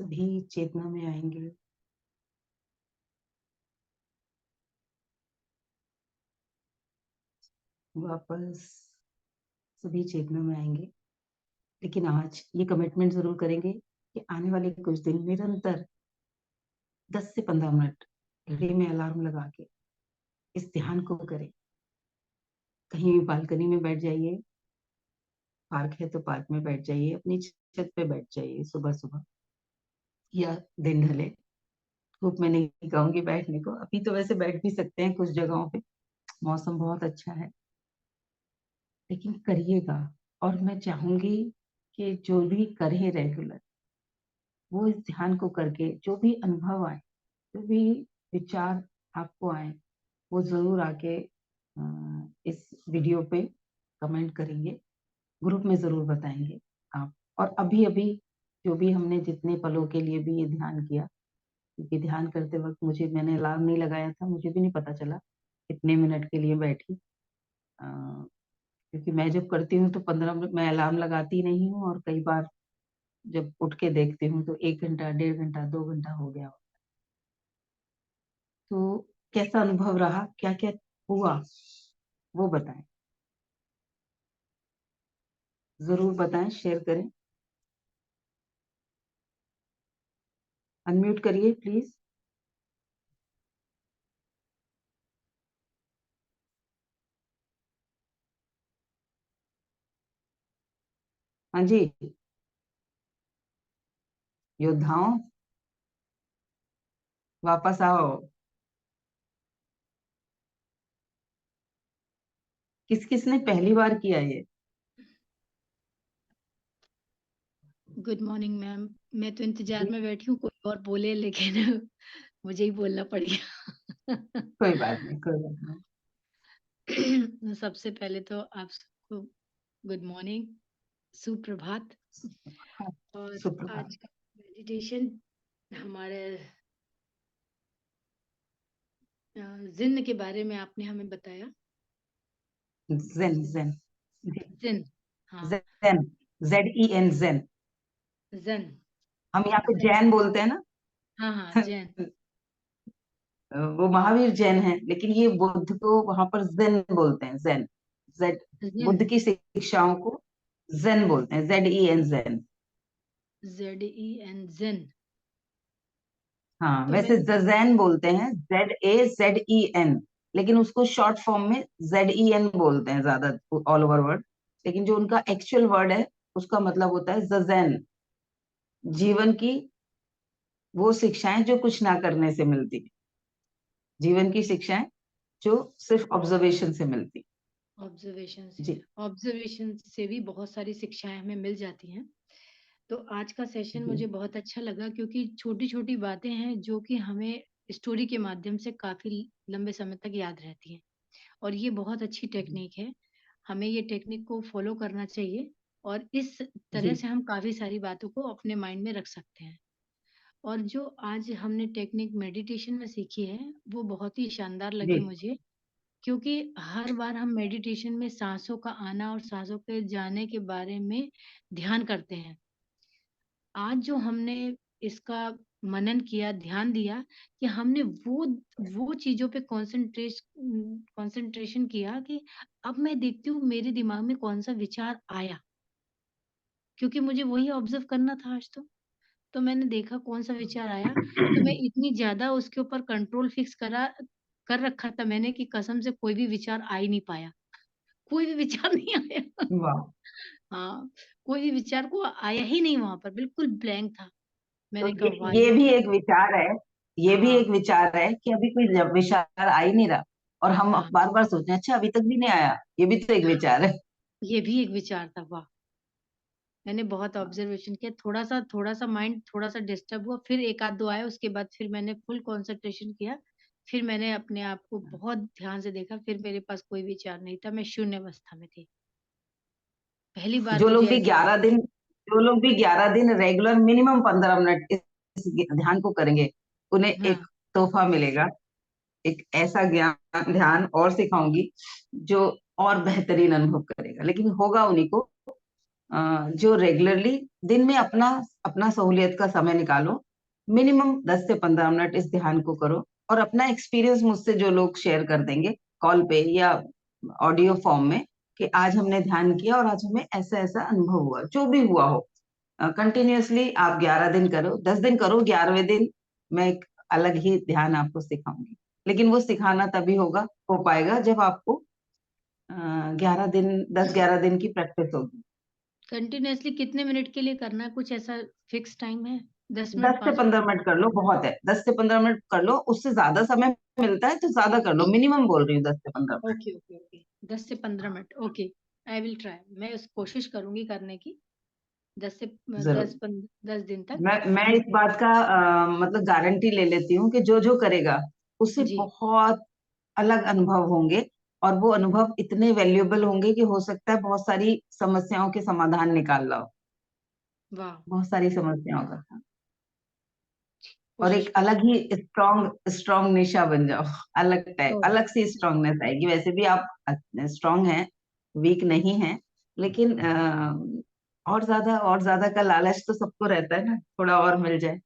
सभी चेतना में आएंगे। वापस सभी चेतना में आएंगे। लेकिन आज ये कमिटमेंट जरूर करेंगे कि आने वाले कुछ दिन निरंतर 10 से 15 मिनट घड़ी में अलार्म लगा के इस ध्यान को करें। कहीं भी बालकनी में बैठ जाइए, पार्क है तो पार्क में बैठ जाइए, अपनी छत पे बैठ जाइए सुबह सुबह या दिन ढले। धूप में नहीं कहूंगी बैठने को, अभी तो वैसे बैठ भी सकते हैं कुछ जगहों पे, मौसम बहुत अच्छा है। लेकिन करिएगा। और मैं चाहूंगी कि जो भी करें रेगुलर, वो इस ध्यान को करके जो भी अनुभव आए, जो भी विचार आपको आए, वो जरूर आके इस वीडियो पे कमेंट करेंगे, ग्रुप में जरूर बताएंगे आप। और अभी अभी जो भी हमने जितने पलों के लिए भी ये ध्यान किया, क्योंकि ध्यान करते वक्त मैंने अलार्म नहीं लगाया था, मुझे भी नहीं पता चला कितने मिनट के लिए बैठी। क्योंकि मैं जब करती हूँ तो 15 मिनट मैं अलार्म लगाती नहीं हूँ, और कई बार जब उठ के देखती हूँ तो 1 घंटा, 1.5 घंटा, 2 घंटा हो गया। तो कैसा अनुभव रहा, क्या क्या हुआ, वो बताएं, जरूर बताएं, शेयर करें। अनम्यूट करिए प्लीज। हाँ जी। योद्धाओं, वापस आओ। किस किसने पहली बार किया ये? Good morning ma'am. मैं तो इंतजार जी, में बैठी हूँ कोई और बोले, लेकिन मुझे ही बोलना पड़ गया। कोई बात नहीं, कोई बात नहीं। सबसे पहले तो आप सबको गुड मॉर्निंग, सुप्रभात। हाँ, और सुप्रभात। आज का मेडिटेशन हमारे जिन्न के बारे में आपने हमें बताया। जेन, जेन। जिन, हाँ। जेन, ZEN, जेन। जन, हम यहाँ पे जन, जैन बोलते हैं ना। हाँ हाँ, जैन, वो महावीर जैन है, लेकिन ये बुद्ध को वहां पर जेन बोलते हैं, जेन। जेड। जिन, बुद्ध की शिक्षाओं को जेन बोलते हैं, ZEN, जेन। ZEN, जिन। हाँ, तो वैसे मैंने, जैन बोलते हैं, ZAZEN, लेकिन उसको शॉर्ट फॉर्म में ZEN बोलते हैं ज्यादा, ऑल ओवर वर्ड। लेकिन जो उनका एक्चुअल वर्ड है, उसका मतलब होता है जजैन। जीवन की वो शिक्षाएं जो कुछ ना करने से मिलती, जीवन की शिक्षाएं जो सिर्फ ऑब्जर्वेशन से मिलती। ऑब्जर्वेशन से, जी। ऑब्जर्वेशन से भी बहुत सारी शिक्षाएं हमें मिल जाती हैं। तो आज का सेशन जी। मुझे बहुत अच्छा लगा, क्योंकि छोटी छोटी बातें हैं जो कि हमें स्टोरी के माध्यम से काफी लंबे समय तक याद रहती हैं। और ये बहुत अच्छी टेक्निक है, हमें ये टेक्निक को फॉलो करना चाहिए। और इस तरह जी। से हम काफी सारी बातों को अपने माइंड में रख सकते हैं। और जो आज हमने टेक्निक मेडिटेशन में सीखी है, वो बहुत ही शानदार जी। लगी मुझे। क्योंकि हर बार हम मेडिटेशन में सांसों का आना और सांसों के जाने के बारे में ध्यान करते हैं। आज जो हमने इसका मनन किया, ध्यान दिया, कि हमने वो चीजों पे कंसंट्रेशन किया कि अब मैं देखती हूँ मेरे दिमाग में कौन सा विचार आया। क्योंकि मुझे वही ऑब्जर्व करना था आज। तो मैंने देखा कौन सा विचार आया। तो मैं इतनी ज्यादा उसके ऊपर कंट्रोल फिक्स करा कर रखा था मैंने, कि कसम से कोई भी विचार आ ही नहीं पाया। कोई भी विचार नहीं आया। वाह। हाँ, कोई भी विचार को आया ही नहीं, वहां पर बिल्कुल ब्लैंक था। तो मैंने कहा ये वाह, ये ये भी एक विचार है। ये भी हाँ एक विचार है कि अभी कोई विचार आ ही नहीं रहा, और हम हाँ, बार बार सोचते हैं अच्छा अभी तक भी नहीं आया, ये भी तो एक विचार है। ये भी एक विचार था, वाह। मैंने बहुत ऑब्जर्वेशन किया, थोड़ा सा माइंड थोड़ा सा डिस्टर्ब हुआ, फिर एक आध दो आया, उसके बाद फिर मैंने फुल कंसंट्रेशन किया। फिर मैंने अपने आप को बहुत ध्यान से देखा, फिर मेरे पास कोई विचार नहीं था, मैं शून्य अवस्था में थी। पहली बार जो लोग मुझे भी ऐसा। 11 दिन, जो लोग भी 11 दिन रेगुलर मिनिमम 15 मिनट इस ध्यान को करेंगे, उन्हें एक हाँ, तोहफा मिलेगा। एक ऐसा ज्ञान ध्यान और सिखाऊंगी जो और बेहतरीन अनुभव करेगा, लेकिन होगा उन्हीं को जो रेगुलरली दिन में अपना अपना सहूलियत का समय निकालो, मिनिमम 10 से 15 मिनट इस ध्यान को करो, और अपना एक्सपीरियंस मुझसे जो लोग शेयर कर देंगे कॉल पे या ऑडियो फॉर्म में, कि आज हमने ध्यान किया और आज हमें ऐसा ऐसा अनुभव हुआ, जो भी हुआ हो। कंटिन्यूअसली आप 11 दिन करो, 10 दिन करो, 11वें दिन मैं एक अलग ही ध्यान आपको सिखाऊंगी। लेकिन वो सिखाना तभी हो पाएगा जब आपको 11 दिन, 10-11 दिन की प्रैक्टिस होगी। कंटिन्यूअसली कितने मिनट के लिए करना है, कुछ ऐसा फिक्स टाइम है? 10 मिनट, 10 से 15 5 मिनट? मिनट कर लो, बहुत है। 10 से 15 मिनट कर लो, उससे ज्यादा समय मिलता है तो ज्यादा कर लो, मिनिमम बोल रही हूँ 10 से 15 मिनट। ओके ओके ओके, 10 से 15 minute, okay. I will try, मैं उस कोशिश करूंगी करने की। 10 से 10, जरूर। 10 दिन तक। मैं इस बात का मतलब गारंटी ले लेती हूँ कि जो जो करेगा उससे जी। बहुत अलग अनुभव होंगे, और वो अनुभव इतने वैल्यूएबल होंगे कि हो सकता है बहुत सारी समस्याओं के समाधान निकाल लाओ, वाह। बहुत सारी समस्याओं का। और कोशिश एक करूँ। अलग ही स्ट्रॉन्ग स्ट्रॉन्ग निशा बन जाओ। अलग टाइप, ओ। अलग सी स्ट्रांगनेस आएगी। वैसे भी आप स्ट्रांग हैं, वीक नहीं हैं, लेकिन और ज्यादा का लालच तो सबको रहता है ना, थोड़ा और मिल जाए।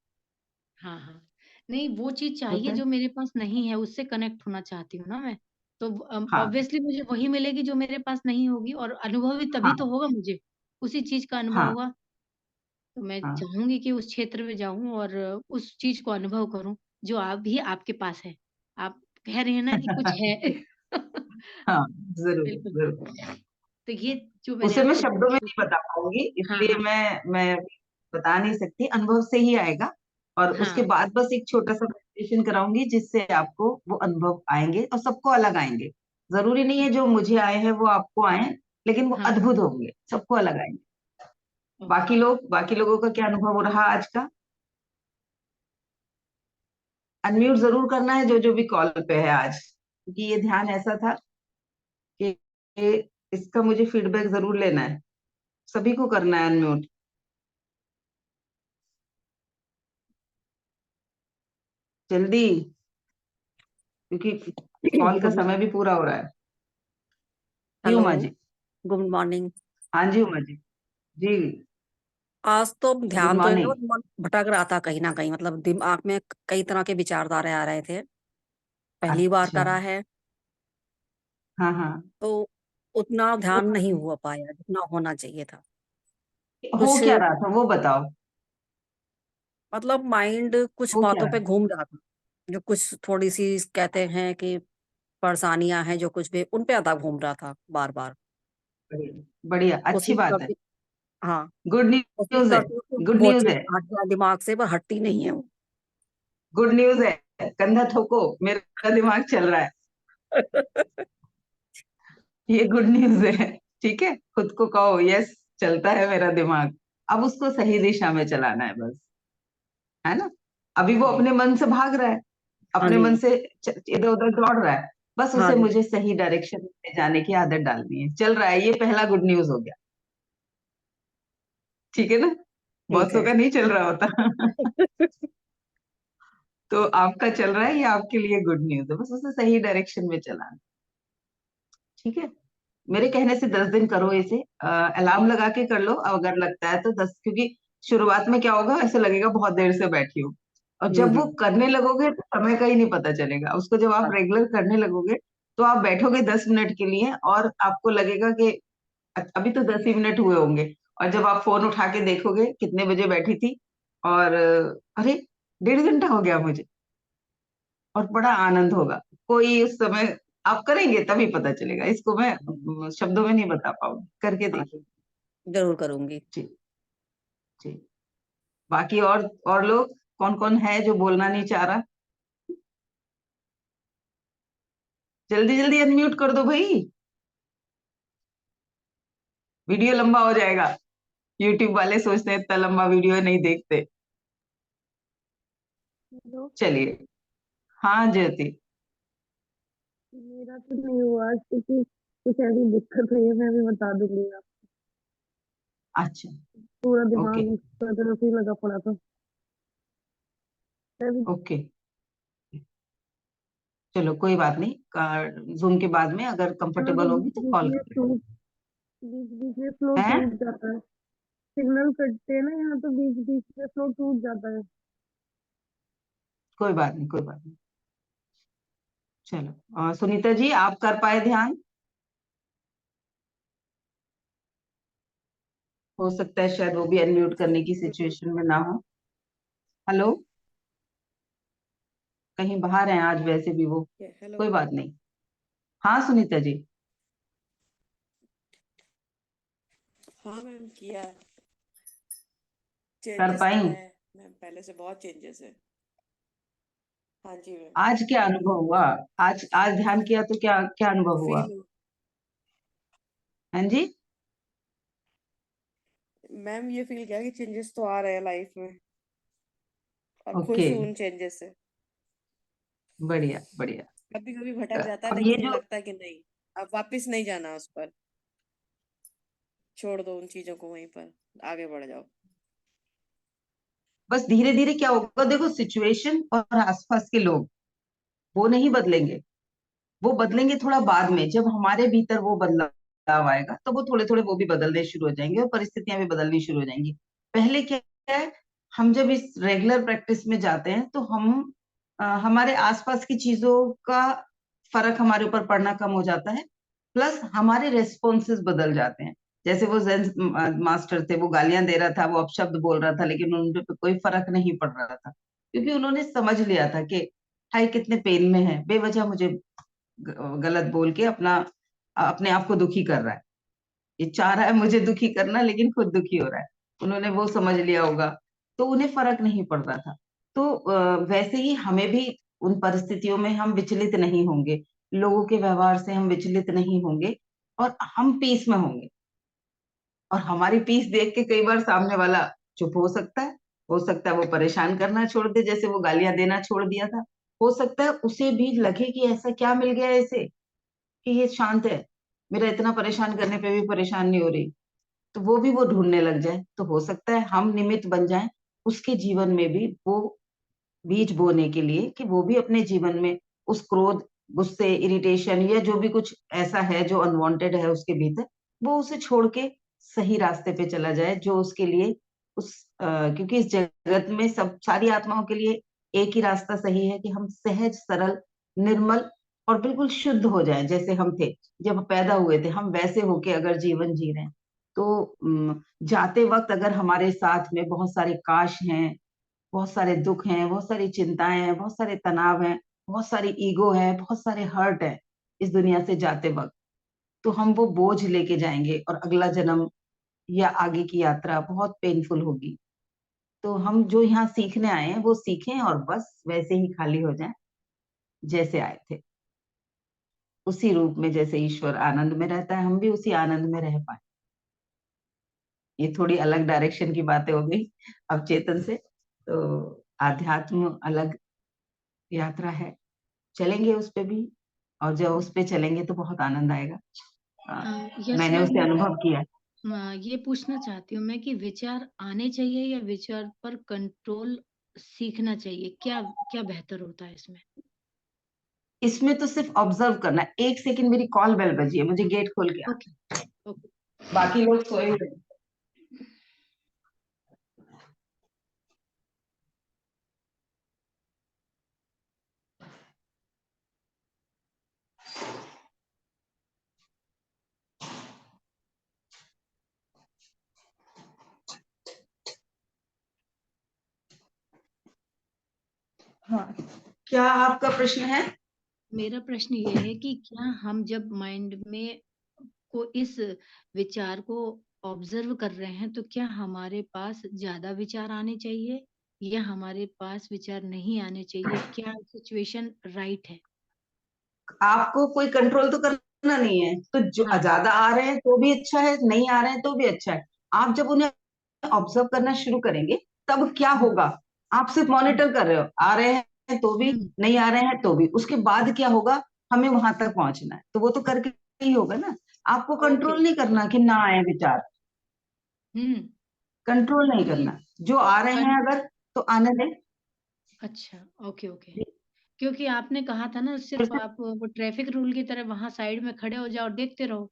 हाँ हाँ। नहीं, वो चीज होता चाहिए है। जो मेरे पास नहीं है, उससे कनेक्ट होना चाहती हूँ ना मैं। तो हाँ ऑब्वियसली मुझे वही मिलेगी जो मेरे पास नहीं होगी, और अनुभव भी तभी तो हाँ होगा मुझे, उसी चीज का अनुभव हाँ होगा। तो मैं हाँ चाहूंगी कि उस क्षेत्र में जाऊं और उस चीज को अनुभव करूं जो आप भी आपके पास है। आप कह रहे हैं ना कि कुछ है। हाँ, जरूर बिल्कुल। जरूर। तो ये जो मैंने उसे मैं आपसे शब्दों में पूछा। नहीं बता पाऊंगी, हाँ इसलिए हाँ मैं बता नहीं सकती, अनुभव से ही आएगा। और उसके हाँ बाद बस एक छोटा सा मेडिटेशन कराऊंगी, जिससे आपको वो अनुभव आएंगे, और सबको अलग आएंगे। जरूरी नहीं है जो मुझे आए हैं वो आपको आए, लेकिन वो हाँ हाँ। अद्भुत होंगे, सबको अलग आएंगे। ओके। बाकी लोगों का क्या अनुभव हो रहा आज का? अनम्यूट जरूर करना है जो जो भी कॉल पे है आज, क्योंकि ये ध्यान ऐसा था कि इसका मुझे फीडबैक जरूर लेना है। सभी को करना है अनम्यूट, जल्दी, क्योंकि कॉल का गुड समय भी पूरा हो रहा है। जी hello. Uma ji. Good morning. हाँ जी उमा जी। जी। आज तो गुड ध्यान तो है मॉर्निंग। और मन भटक रहा था कहीं ना कहीं, मतलब दिमाग में कई तरह के विचारधारे आ रहे थे। पहली बार अच्छा। करा है हाँ हाँ। तो उतना तो ध्यान नहीं हुआ पाया जितना होना चाहिए था। हो कुछ क्या रहा था वो बताओ। मतलब माइंड कुछ हो क्या बातों रहा पे था? घूम रहा था, जो कुछ थोड़ी सी कहते हैं कि परेशानियां हैं, जो कुछ भी उन पे ज्यादा घूम रहा था बार बार। बढ़िया बढ़िया, अच्छी कोशिश बात है। करती, हाँ, गुड कोशिश न्यूज है। करती हूँ कि गुड वो न्यूज चीज है। हट जाए दिमाग से, पर हटती नहीं है वो। गुड न्यूज है, कंधा ठोको, मेरा दिमाग चल रहा है। ये गुड न्यूज है। ठीक है, खुद को कहो, यस, चलता है मेरा दिमाग। अब उसको सही दिशा में चलाना है बस, है ना। अभी वो जी। अपने मन से भाग रहा है, हाँ अपने मन जी। से इधर उधर दौड़ रहा है। बस हाँ उसे जी। मुझे सही डायरेक्शन में जाने की आदत डालनी है। चल रहा है, ये पहला गुड न्यूज हो गया। ठीक है ना। ठीक बॉसों है। का नहीं चल रहा होता। तो आपका चल रहा है, ये आपके लिए गुड न्यूज है, बस उसे सही डायरेक्शन में चलाना। ठीक है। मेरे कहने से 10 दिन करो इसे, अलार्म लगा के कर लो अगर लगता है तो 10, क्योंकि शुरुआत में क्या होगा, ऐसे लगेगा बहुत देर से बैठी हूँ, और जब वो हम्म। करने लगोगे तो समय का ही नहीं पता चलेगा उसको। जब आप हाँ। रेगुलर करने लगोगे तो आप बैठोगे 10 मिनट के लिए, और आपको लगेगा कि अभी तो 10 ही मिनट हुए होंगे, और जब आप फोन उठा के देखोगे कितने बजे बैठी थी, और अरे 1.5 घंटा हो गया मुझे, और बड़ा आनंद होगा। कोई उस समय आप करेंगे तभी पता चलेगा, इसको मैं शब्दों में नहीं बता पाऊंगी, करके हाँ देखिए। जी, जरूर करूंगी। जी। जी। बाकी और लोग कौन कौन है जो बोलना नहीं चाह रहा? जल्दी जल्दी अनम्यूट कर दो भाई, वीडियो लंबा हो जाएगा। यूट्यूब वाले सोचते हैं इतना लंबा वीडियो नहीं देखते। हेलो। चलिए। हाँ ज्योति। मेरा तो नहीं हुआ आज, क्योंकि कुछ ऐसी दिक्कत हुई है, मैं भी बता दूंगी आप। अच्छा। पूरा ओके। दिमाग उस तरफ ही लगा पड़ा था। मैं भी ओके, चलो कोई बात नहीं, जूम के बाद में अगर हाँ, कंफर्टेबल तो होगी तो कॉल कर बीच बीच में फ्लो लेना है। टूट जाता है। सिग्नल कटते हैं ना यहाँ, तो बीच बीच में फ्लो टूट जाता है। कोई बात नहीं, कोई बात नहीं। चलो, सुनीता जी, आप कर पाए ध्यान? हो सकता है शायद वो भी अनम्यूट करने की सिचुएशन में ना हो। हेलो, कहीं बाहर हैं आज वैसे भी वो। हेलो। कोई बात नहीं। हाँ सुनीता जी। हाँ मैम, किया है। कर चेंजेस तो पाई? है मैम, पहले से बहुत चेंजेस है। हाँ जी मैम। आज क्या अनुभव हुआ? आज आज ध्यान किया तो क्या क्या अनुभव हुआ? फील हाँ जी। मैम, ये फील किया कि चेंजेस तो आ रहे हैं लाइफ में, और ओके, खुश हूँ उन चेंजेस से। बढ़िया बढ़िया। कभी कभी भटक जाता है, अब ये लेकिन ये जो, लगता है कि नहीं, अब वापस नहीं जाना उस पर, छोड़ दो उन चीजों को वहीं पर, आगे बढ़ जाओ। बस धीरे धीरे क्या होगा, देखो सिचुएशन और आसपास के लोग वो नहीं बदलेंगे। वो बदलेंगे थोड़ा बाद में, जब हमारे भीतर वो बदलाव आएगा तो वो थोड़े थोड़े वो भी बदलने शुरू हो जाएंगे और परिस्थितियां भी बदलनी शुरू हो जाएंगी। पहले क्या है, हम जब इस रेगुलर प्रैक्टिस में जाते हैं तो हम हमारे आसपास की चीजों का फर्क हमारे ऊपर पड़ना कम हो जाता है, प्लस हमारे रेस्पॉन्सेस बदल जाते हैं। जैसे वो जेन मास्टर थे, वो गालियां दे रहा था, वो अपशब्द बोल रहा था, लेकिन उन पे कोई फर्क नहीं पड़ रहा था, क्योंकि उन्होंने समझ लिया था कि हाय कितने पेन में है, बेवजह मुझे गलत बोल के अपना अपने आप को दुखी कर रहा है। ये चाह रहा है मुझे दुखी करना, लेकिन खुद दुखी हो रहा है। उन्होंने वो समझ लिया होगा, तो उन्हें फर्क नहीं पड़ रहा था। तो वैसे ही हमें भी उन परिस्थितियों में हम विचलित नहीं होंगे, लोगों के व्यवहार से हम विचलित नहीं होंगे, और हम पीस में होंगे। और हमारी पीस देख के कई बार सामने वाला चुप हो सकता है वो परेशान करना छोड़ दे, जैसे वो गालियां देना छोड़ दिया था। हो सकता है उसे भी लगे कि ऐसा क्या मिल गया इसे कि ये शांत है, मेरा इतना परेशान करने पे भी परेशान नहीं हो रही, तो वो भी वो ढूंढने लग जाए। तो हो सकता है हम निमित्त बन जाएं उसके जीवन में भी वो बीज बोने के लिए, कि वो भी अपने जीवन में उस क्रोध, गुस्से, इरिटेशन या जो भी कुछ ऐसा है जो अनवांटेड है उसके भीतर, वो उसे छोड़ के सही रास्ते पे चला जाए, जो उसके लिए क्योंकि इस जगत में सब सारी आत्माओं के लिए एक ही रास्ता सही है, कि हम सहज, सरल, निर्मल और बिल्कुल शुद्ध हो जाएं, जैसे हम थे जब पैदा हुए थे, हम वैसे होके अगर जीवन जी रहे हैं। तो जाते वक्त अगर हमारे साथ में बहुत सारे काश हैं, बहुत सारे दुख हैं, बहुत सारी चिंताएं हैं, बहुत सारे तनाव हैं, बहुत सारी ईगो है, बहुत सारे हर्ट है इस दुनिया से जाते वक्त, तो हम वो बोझ लेके जाएंगे और अगला जन्म या आगे की यात्रा बहुत पेनफुल होगी। तो हम जो यहाँ सीखने आए हैं वो सीखें और बस वैसे ही खाली हो जाएं जैसे आए थे, उसी रूप में जैसे ईश्वर आनंद में रहता है, हम भी उसी आनंद में रह पाए। ये थोड़ी अलग डायरेक्शन की बातें हो गई अब चेतन से। तो आध्यात्म अलग यात्रा है, चलेंगे उस पे भी, और जब उस पे चलेंगे तो बहुत आनंद आएगा। यस मैंने मैम, उसे अनुभव किया। ये पूछना चाहती हूँ मैं कि विचार आने चाहिए या विचार पर कंट्रोल सीखना चाहिए, क्या क्या बेहतर होता है इसमें? इसमें तो सिर्फ ऑब्जर्व करना है। एक सेकंड, मेरी कॉल बेल बजी है, मुझे गेट खोल के ओके ओके। बाकी लोग सोए हुए हैं। हाँ, क्या आपका प्रश्न है? मेरा प्रश्न ये है कि क्या हम जब माइंड में को इस विचार को ऑब्जर्व कर रहे हैं, तो क्या हमारे पास ज्यादा विचार आने चाहिए या हमारे पास विचार नहीं आने चाहिए? क्या सिचुएशन राइट है? आपको कोई कंट्रोल तो करना नहीं है, तो जो हाँ। ज्यादा आ रहे हैं तो भी अच्छा है, नहीं आ रहे हैं तो भी अच्छा है। आप जब उन्हें ऑब्जर्व करना शुरू करेंगे तब क्या हम्म होगा, आप सिर्फ हम्म मॉनिटर कर रहे हो, आ रहे हैं तो भी, हम्म, नहीं आ रहे हैं तो भी, उसके बाद क्या होगा, हमें वहां तक पहुंचना है, तो वो तो करके ही होगा ना। आपको ओके कंट्रोल नहीं ओके। करना कि ना आए विचार, हम्म। कंट्रोल नहीं तो ये करना, जो आ रहे हैं कन, अगर तो आने दें। अच्छा, ओके ओके। क्योंकि आपने कहा था ना, सिर्फ आप वो ट्रैफिक रूल की तरह वहां साइड में खड़े हो जाओ और देखते रहो,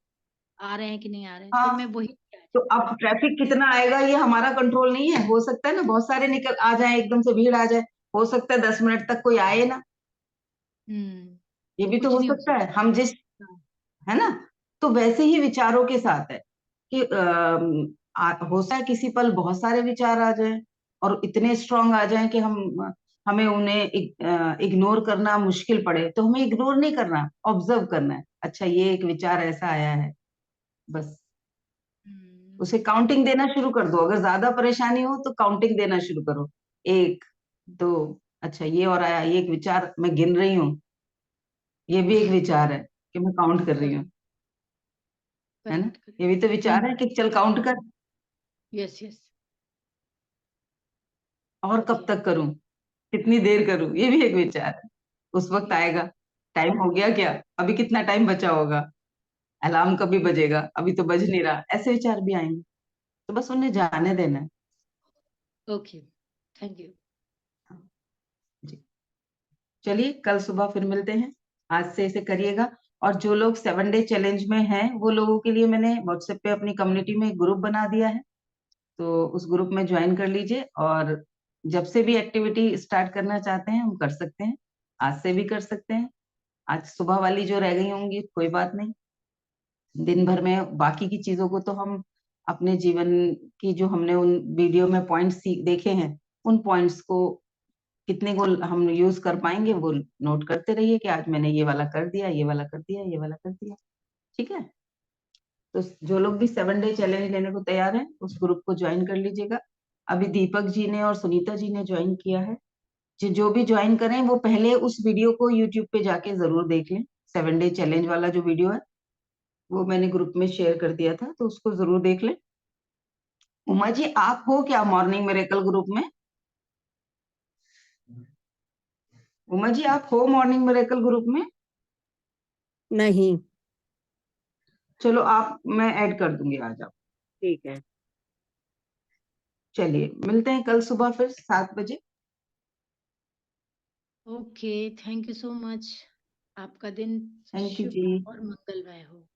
आ रहे हैं कि नहीं आ रहे हैं, हाँ, तो मैं वही तो अब ट्रैफिक कितना आएगा ये हमारा कंट्रोल नहीं है। हो सकता है ना बहुत सारे निकल आ जाए, एकदम से भीड़ आ जाए, हो सकता है 10 मिनट तक कोई आए ना, ये भी तो कुछ हो नहीं हो सकता है। सकता। हम जिस, हाँ, है ना, तो वैसे ही विचारों के साथ है कि हो सकता है किसी पल बहुत सारे विचार आ जाएं और इतने स्ट्रांग आ जाएं कि हमें उन्हें इग्नोर करना मुश्किल पड़े, तो हमें इग्नोर नहीं करना, ऑब्जर्व करना है। अच्छा, ये एक विचार ऐसा आया है, बस उसे काउंटिंग देना शुरू कर दो। अगर ज्यादा परेशानी हो तो काउंटिंग देना शुरू करो, 1 2, अच्छा ये और आया, ये एक विचार मैं गिन रही हूँ, ये भी एक विचार है कि मैं काउंट कर रही हूँ, है ना, करेक्ट ये भी तो विचार है कि चल काउंट कर। यस यस और कब तक करूं, कितनी देर करूं, ये भी एक विचार है। उस वक्त आएगा, टाइम हो गया क्या, अभी कितना टाइम बचा होगा, अलार्म कभी बजेगा, अभी तो बज नहीं रहा, ऐसे विचार भी आएंगे। तो बस उन्हें जाने देना है। Okay, thank you. जी, चलिए कल सुबह फिर मिलते हैं। आज से इसे करिएगा। और जो लोग 7 डे चैलेंज में हैं, वो लोगों के लिए मैंने व्हाट्सएप पे अपनी कम्युनिटी में एक ग्रुप बना दिया है, तो उस ग्रुप में ज्वाइन कर लीजिए। और जब से भी एक्टिविटी स्टार्ट करना चाहते हैं हम कर सकते हैं, आज से भी कर सकते हैं। आज सुबह वाली जो रह गई होंगी कोई बात नहीं, दिन भर में बाकी की चीजों को तो हम अपने जीवन की, जो हमने उन वीडियो में पॉइंट्स देखे हैं, उन पॉइंट्स को कितने को हम यूज कर पाएंगे वो नोट करते रहिए कि आज मैंने ये वाला कर दिया, ये वाला कर दिया, ये वाला कर दिया। ठीक है, तो जो लोग भी 7 डे चैलेंज लेने को तैयार हैं उस ग्रुप को ज्वाइन कर लीजिएगा। अभी दीपक जी ने और सुनीता जी ने ज्वाइन किया है। जो भी ज्वाइन करें वो पहले उस वीडियो को यूट्यूब पे जाके जरूर देख लें। 7 डे चैलेंज वाला जो वीडियो है वो मैंने ग्रुप में शेयर कर दिया था, तो उसको जरूर देख लें। उमा जी, आप हो क्या मॉर्निंग मिरेकल ग्रुप में? उमा जी, आप हो मॉर्निंग मिरेकल ग्रुप में? नहीं। चलो आप, मैं ऐड कर दूंगी, आ जाओ। ठीक है। चलिए मिलते हैं कल सुबह फिर 7 बजे। Okay, thank you so much. आपका दिन थैंक यू शुभ जी। और मंगलमय हो।